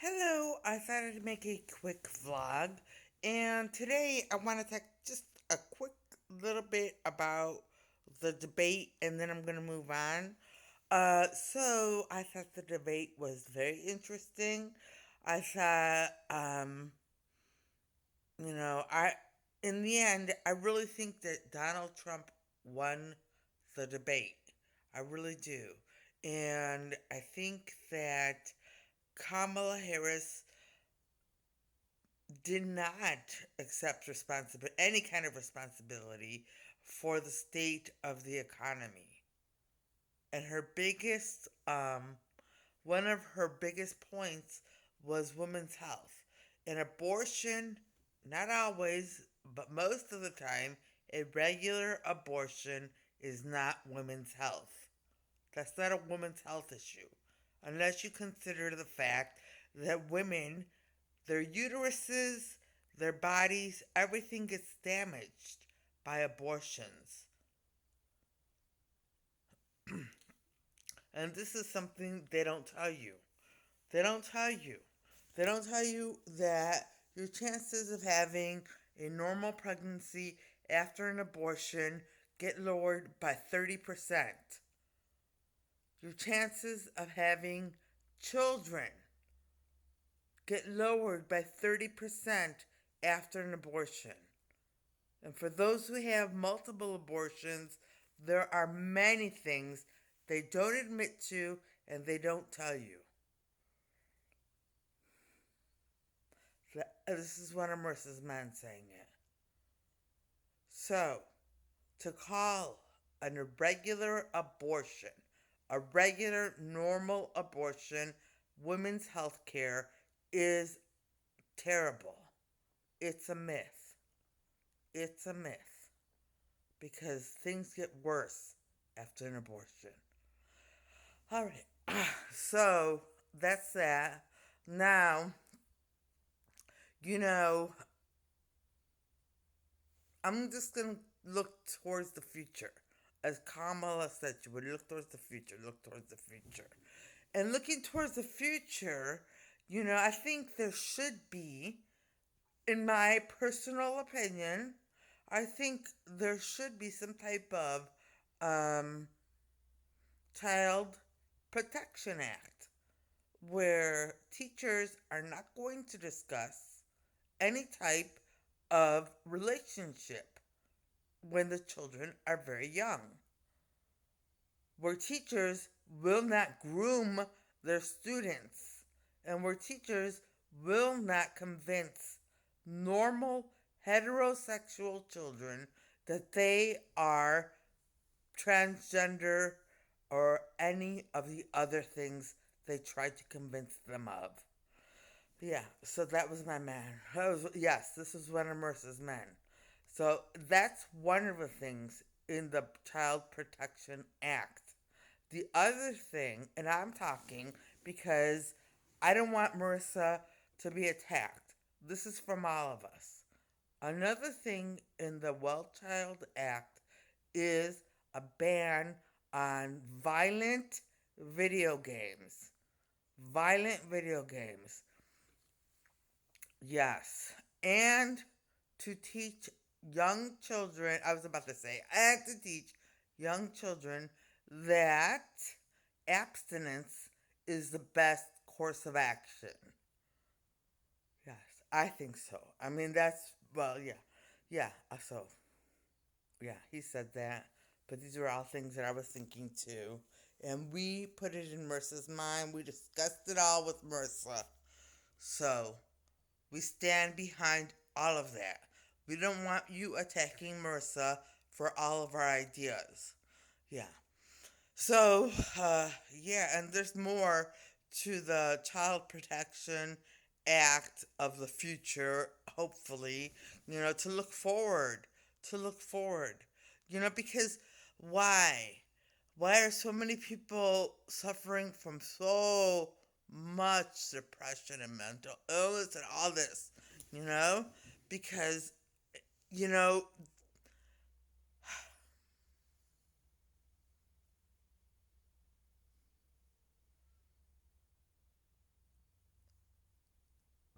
Hello, I thought I'd make a quick vlog, and today I want to talk just a quick little bit about the debate, and then I'm going to move on. So I thought the debate was very interesting. I thought, I in the end, I really think that Donald Trump won the debate. I really do, and I think that Kamala Harris did not accept responsibility, any kind of responsibility for the state of the economy. And one of her biggest points was women's health. And abortion, not always, but most of the time, a regular abortion is not women's health. That's not a women's health issue. Unless you consider the fact that women, their uteruses, their bodies, everything gets damaged by abortions. And this is something they don't tell you. They don't tell you. They don't tell you that your chances of having a normal pregnancy after an abortion get lowered by 30%. Your chances of having children get lowered by 30% after an abortion. And for those who have multiple abortions, there are many things they don't admit to and they don't tell you. This is one of Marissa's men saying it. So, to call an irregular abortion, a regular, normal abortion, women's health care is terrible. It's a myth. It's a myth. Because things get worse after an abortion. All right. So that's that. Now, you know, I'm just going to look towards the future. As Kamala said, she would look towards the future, look towards the future. And looking towards the future, I think there should be, in my personal opinion, I think there should be some type of um, Child Protection Act where teachers are not going to discuss any type of relationship when the children are very young, where teachers will not groom their students, and where teachers will not convince normal heterosexual children that they are transgender or any of the other things they tried to convince them of. Yeah, so that was my man. Yes, this was one of Mercer's men. So that's one of the things in the Child Protection Act. The other thing, and I'm talking because I don't want Marissa to be attacked. This is from all of us. Another thing in the Well Child Act is a ban on violent video games. Violent video games. Yes. And to teach young children, I was about to say, and to teach young children that abstinence is the best course of action. Yes, I think so. I mean, well, yeah. Yeah, yeah, he said that. But these are all things that I was thinking too. And we put it in Mercer's mind. We discussed it all with Mercer. So, we stand behind all of that. We don't want you attacking Mercer for all of our ideas. Yeah. So, yeah, and there's more to the Child Protection Act of the future, hopefully, to look forward. To look forward. Because why? Why are so many people suffering from so much depression and mental illness and all this? You know? Because, you know,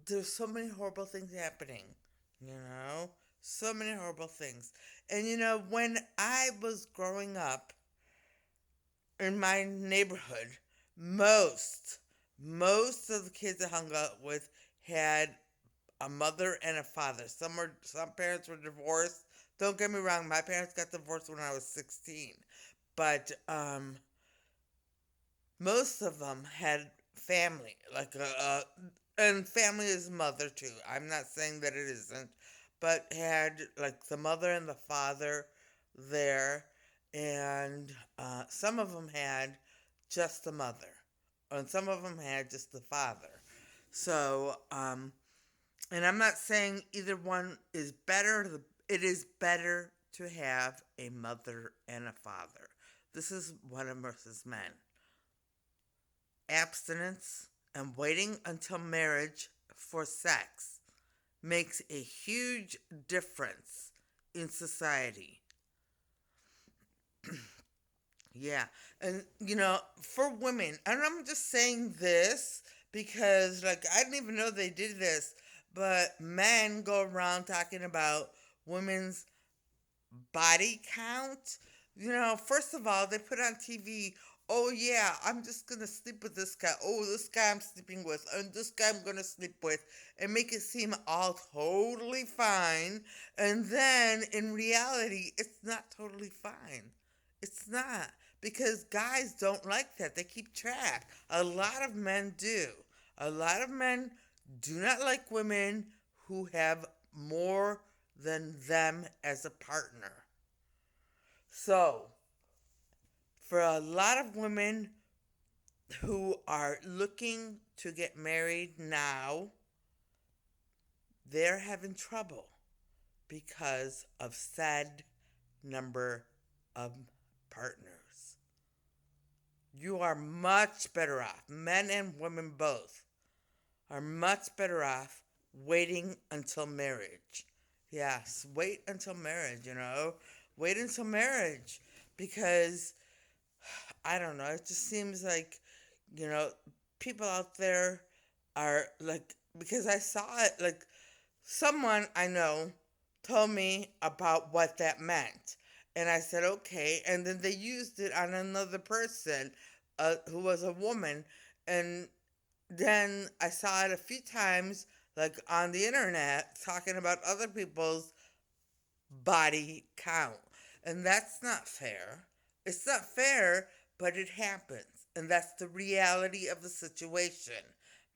there's so many horrible things happening, you know? So many horrible things. And when I was growing up in my neighborhood, most most of the kids I hung out with had a mother and a father. Some parents were divorced. Don't get me wrong, my parents got divorced when I was 16. But most of them had family, and family is mother too. I'm not saying that it isn't, but had like the mother and the father there, and some of them had just the mother, and some of them had just the father. So, and I'm not saying either one is better. It is better to have a mother and a father. This is women versus men. Abstinence and waiting until marriage for sex makes a huge difference in society. Yeah. And, for women, and I'm just saying this because, like, I didn't even know they did this, but men go around talking about women's body count. First of all, they put on TV, oh yeah, I'm just gonna sleep with this guy. Oh, this guy I'm sleeping with, and this guy I'm gonna sleep with, and make it seem all totally fine. And then in reality, it's not totally fine. It's not. Because guys don't like that. They keep track. A lot of men do. A lot of men do not like women who have more than them as a partner. So, for a lot of women who are looking to get married now, they're having trouble because of said number of partners. You are much better off, men and women both, are much better off waiting until marriage. Yes, wait until marriage. Wait until marriage because I don't know. It just seems like, you know, people out there are like, because I saw it, like, someone I know told me about what that meant. And I said, okay. And then they used it on another person who was a woman. And then I saw it a few times, like on the internet, talking about other people's body count. And that's not fair. It's not fair, but it happens. And that's the reality of the situation.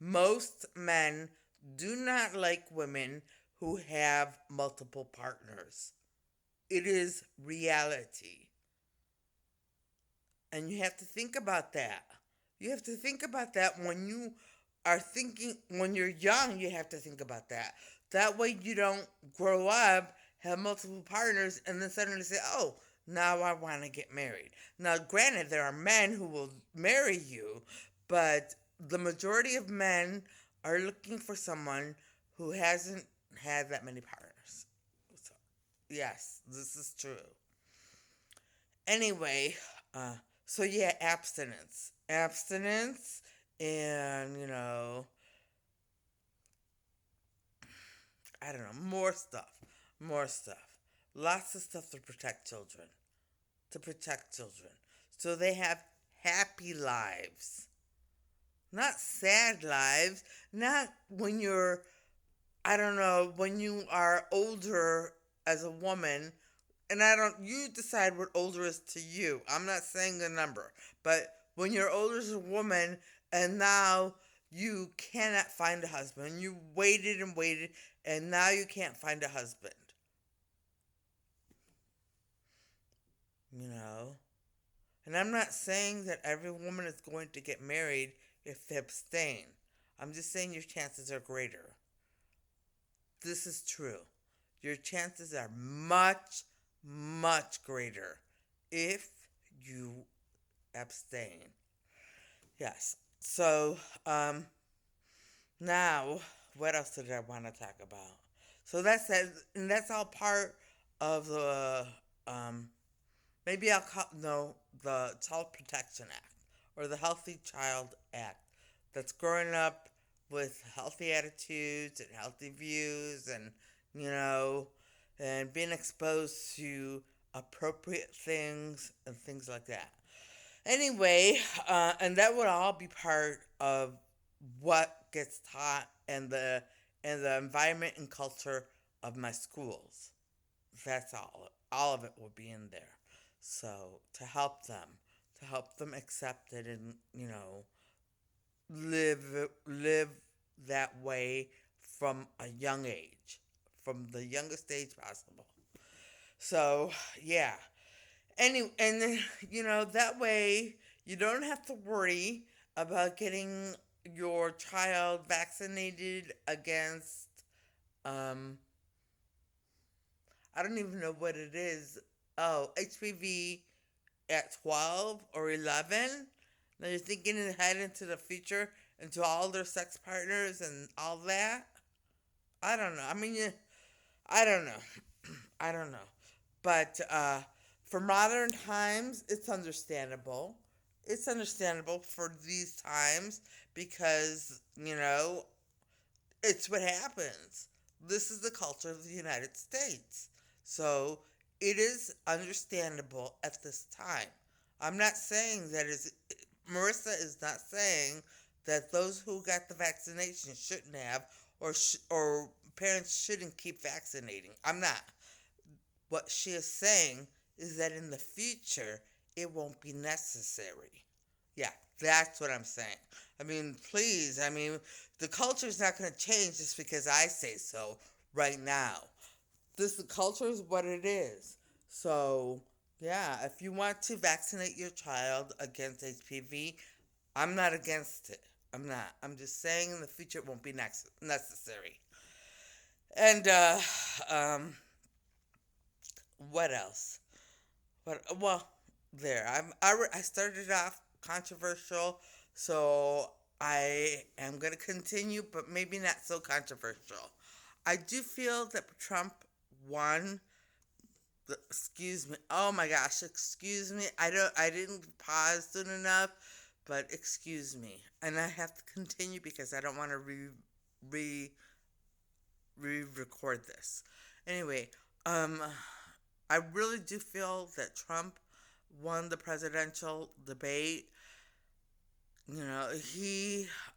Most men do not like women who have multiple partners. It is reality. And you have to think about that. You have to think about that when you're young, you have to think about that. That way you don't grow up, have multiple partners, and then suddenly say, oh, now I want to get married. Now, granted, there are men who will marry you, but the majority of men are looking for someone who hasn't had that many partners. So, yes, this is true. Anyway, uh, so yeah, abstinence. Abstinence and, I don't know, more stuff. More stuff. Lots of stuff to protect children. To protect children. So they have happy lives. Not sad lives. Not when you're, I don't know, when you are older as a woman, and you decide what older is to you. I'm not saying the number, but when you're older as a woman and now you cannot find a husband, you waited and waited, and now you can't find a husband, you know? And I'm not saying that every woman is going to get married if they abstain. I'm just saying your chances are greater. This is true. Your chances are much, much greater if you abstain. Yes. So, now, what else did I want to talk about? So that's that, and that's all part of the, maybe I'll call, no, the Child Protection Act, or the Healthy Child Act, that's growing up with healthy attitudes and healthy views, and you know, and being exposed to appropriate things and things like that. Anyway, and that would all be part of what gets taught and the environment and culture of my schools. That's all. All of it will be in there. So to help them accept it, and live that way from a young age, from the youngest age possible. So yeah. And that way you don't have to worry about getting your child vaccinated against um I don't even know what it is. Oh, HPV at 12 or 11. Now you're thinking ahead into the future, into all their sex partners and all that. I don't know. I mean, I don't know. I don't know. But for modern times, it's understandable. It's understandable for these times because, it's what happens. This is the culture of the United States. So it is understandable at this time. I'm not saying that is Marissa is not saying that those who got the vaccination shouldn't have, or parents shouldn't keep vaccinating. I'm not. What she is saying is that in the future it won't be necessary. Yeah, that's what I'm saying. I mean, please, the culture is not going to change just because I say so right now. The culture is what it is. So, yeah, if you want to vaccinate your child against HPV, I'm not against it. I'm not. I'm just saying in the future it won't be necessary. And, what else? Well, there. I started off controversial, so I am going to continue, but maybe not so controversial. I do feel that Trump won. Excuse me. Oh my gosh, excuse me. I didn't pause soon enough, but excuse me. And I have to continue because I don't want to re record this. Anyway, um I really do feel that Trump won the presidential debate. You know,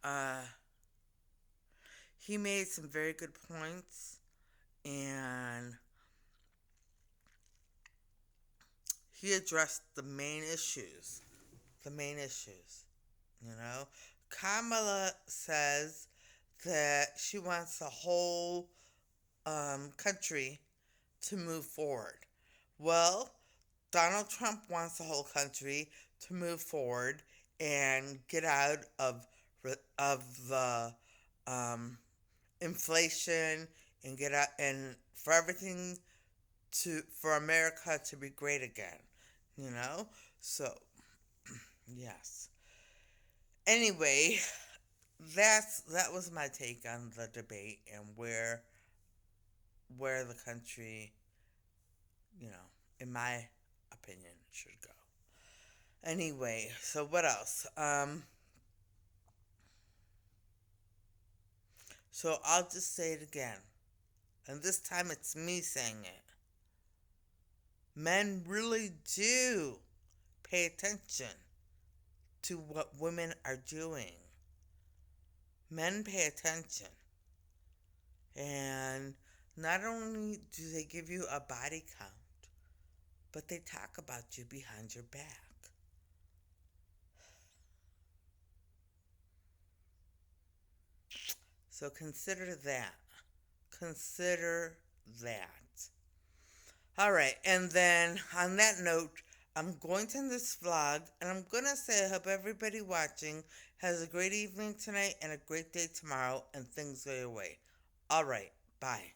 uh, he made some very good points, and he addressed the main issues. The main issues. You know, Kamala says that she wants the whole country to move forward. Well, Donald Trump wants the whole country to move forward and get out of the inflation, and get out, and for everything to for America to be great again. You know, so yes. Anyway, that was my take on the debate and where the country, in my opinion, should go. Anyway, so what else? So I'll just say it again, and this time it's me saying it. Men really do pay attention to what women are doing. Men pay attention, and not only do they give you a body count, but they talk about you behind your back. So consider that. Consider that. All right, and then on that note, I'm going to end this vlog, and I'm going to say I hope everybody watching has a great evening tonight and a great day tomorrow, and things go your way. All right, bye.